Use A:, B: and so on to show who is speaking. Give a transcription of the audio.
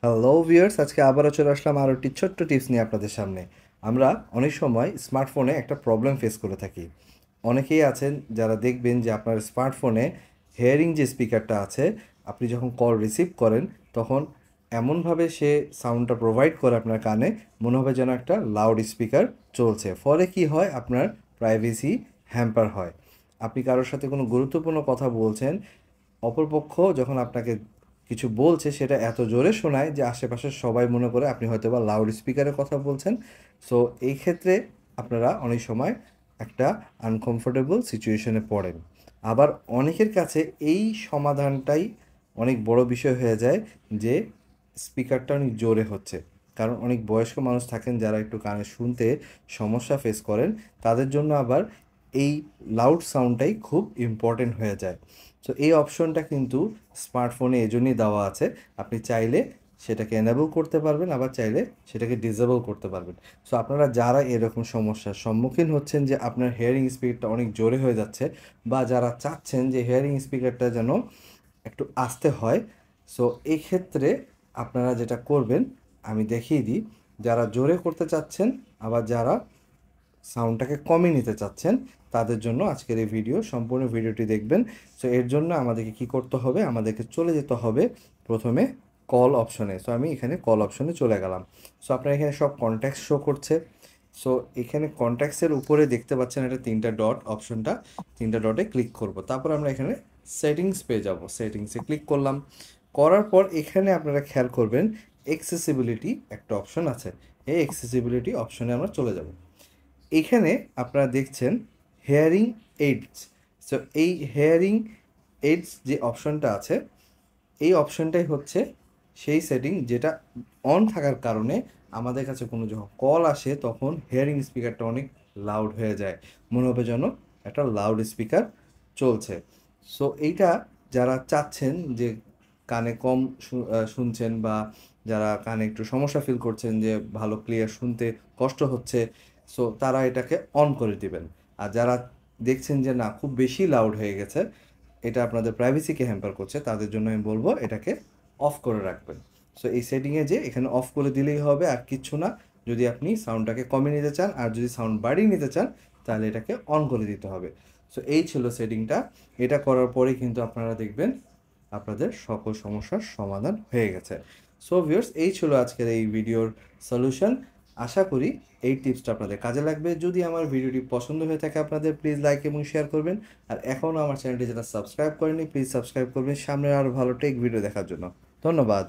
A: Hello viewers, আজকে আবারও চলে আসলাম আরও একটি ছোট্ট টিপস নিয়ে আপনাদের সামনে। আমরা অনেক সময় স্মার্টফোনে একটা প্রবলেম ফেস করে থাকি। অনেকেই আছেন যারা দেখবেন যে আপনার স্মার্টফোনে হেয়ারিং যে স্পিকারটা আছে, আপনি যখন কল রিসিভ করেন তখন এমনভাবে সে সাউন্ডটা প্রোভাইড করে আপনার কানে, মনে হবে যেন একটা লাউড স্পিকার চলছে। ফলে কি হয়, আপনার প্রাইভেসি হ্যাম্পার হয়। আপনি কারোর সাথে কোনো গুরুত্বপূর্ণ কথা বলছেন, অপরপক্ষ যখন আপনাকে কিছু বলছে সেটা এত জোরে শোনায় যে আশেপাশের সবাই মনে করে আপনি হয়তোবা লাউড স্পিকারে কথা বলছেন। সো এই ক্ষেত্রে আপনারা অনেক সময় একটা আনকমফোর্টেবল সিচুয়েশনে পড়েন। আবার অনেকের কাছে এই সমাধানটাই অনেক বড় বিষয় হয়ে যায় যে স্পিকারটা অনেক জোরে হচ্ছে। কারণ অনেক বয়স্ক মানুষ থাকেন যারা একটু কানে শুনতে সমস্যা ফেস করেন, তাদের জন্য আবার এই লাউড সাউন্ডটাই খুব ইম্পর্টেন্ট হয়ে যায়। সো এই অপশনটা কিন্তু স্মার্টফোনে এজন্যই দেওয়া আছে। আপনি চাইলে সেটাকে এনেবল করতে পারবেন, আবার চাইলে সেটাকে ডিসেবল করতে পারবেন। সো আপনারা যারা এরকম সমস্যার সম্মুখীন হচ্ছেন যে আপনার হিয়ারিং স্পিকারটা অনেক জোরে হয়ে যাচ্ছে, বা যারা চাচ্ছেন যে হিয়ারিং স্পিকারটা যেন একটু আস্তে হয়, সো এই ক্ষেত্রে আপনারা যেটা করবেন আমি দেখিয়ে দিই। যারা জোরে করতে চাচ্ছেন, আবার যারা সাউন্ডটাকে কমিয়ে নিতে চাচ্ছেন, তাদের জন্য আজকের এই ভিডিও, সম্পূর্ণ ভিডিওটি দেখবেন। সো এর জন্য আমাদেরকে কি করতে হবে, আমাদেরকে চলে যেতে হবে প্রথমে কল অপশনে। সো আমি এখানে কল অপশনে চলে গেলাম। সো আপনার এখানে সব কন্ট্যাক্টস শো করছে। সো এখানে কন্ট্যাক্টসের উপরে দেখতে পাচ্ছেন এটা তিনটা ডট অপশনটা, তিনটা ডটে ক্লিক করব। তারপর আমরা এখানে সেটিংস পেয়ে যাব। সেটিংসে ক্লিক করলাম। করার পর এখানে আপনারা খেয়াল করবেন অ্যাক্সেসিবিলিটি একটা অপশন আছে। এই অ্যাক্সেসিবিলিটি অপশনে আমরা চলে যাব। এইখানে আপনারা দেখছেন হেয়ারিং এইডস। সো এই হেয়ারিং এইডস যে অপশনটা আছে, এই অপশনটাই হচ্ছে সেই সেটিং যেটা অন থাকার কারণে আমাদের কাছে কোনো যখন কল আসে তখন হেয়ারিং স্পিকারটা অনেক লাউড হয়ে যায়, মনে হবে যেন একটা লাউড স্পিকার চলছে। সো এইটা যারা চাচ্ছেন যে কানে কম শুনছেন, বা যারা কানে একটু সমস্যা ফিল করছেন যে ভালো ক্লিয়ার শুনতে কষ্ট হচ্ছে, সো তারা এটাকে অন করে দিবেন। আর যারা দেখছেন যে না, খুব বেশি লাউড হয়ে গেছে, এটা আপনাদের প্রাইভেসিকে হ্যাম্পার করছে, তাদের জন্য আমি বলবো এটাকে অফ করে রাখবেন। সো এই সেটিংয়ে যে এখানে অফ করে দিলেই হবে, আর কিচ্ছু না। যদি আপনি সাউন্ডটাকে কমিয়ে নিতে চান আর যদি সাউন্ড বাড়িয়ে নিতে চান, তাহলে এটাকে অন করে দিতে হবে। সো এই ছিল সেটিংটা। এটা করার পরেই কিন্তু আপনারা দেখবেন আপনাদের সকল সমস্যার সমাধান হয়ে গেছে। সো ভিউয়ার্স, এই ছিল আজকের এই ভিডিওর সলিউশন। আশা করি এই টিপসটা আপনাদের কাজে লাগবে। যদি আমার ভিডিওটি পছন্দ হয়ে থাকে আপনাদের, প্লিজ লাইক এবং শেয়ার করবেন। আর এখনও আমার চ্যানেলটি যারা সাবস্ক্রাইব করেনি, প্লিজ সাবস্ক্রাইব করবেন সামনের আরও ভালো টেক ভিডিও দেখার জন্য। ধন্যবাদ।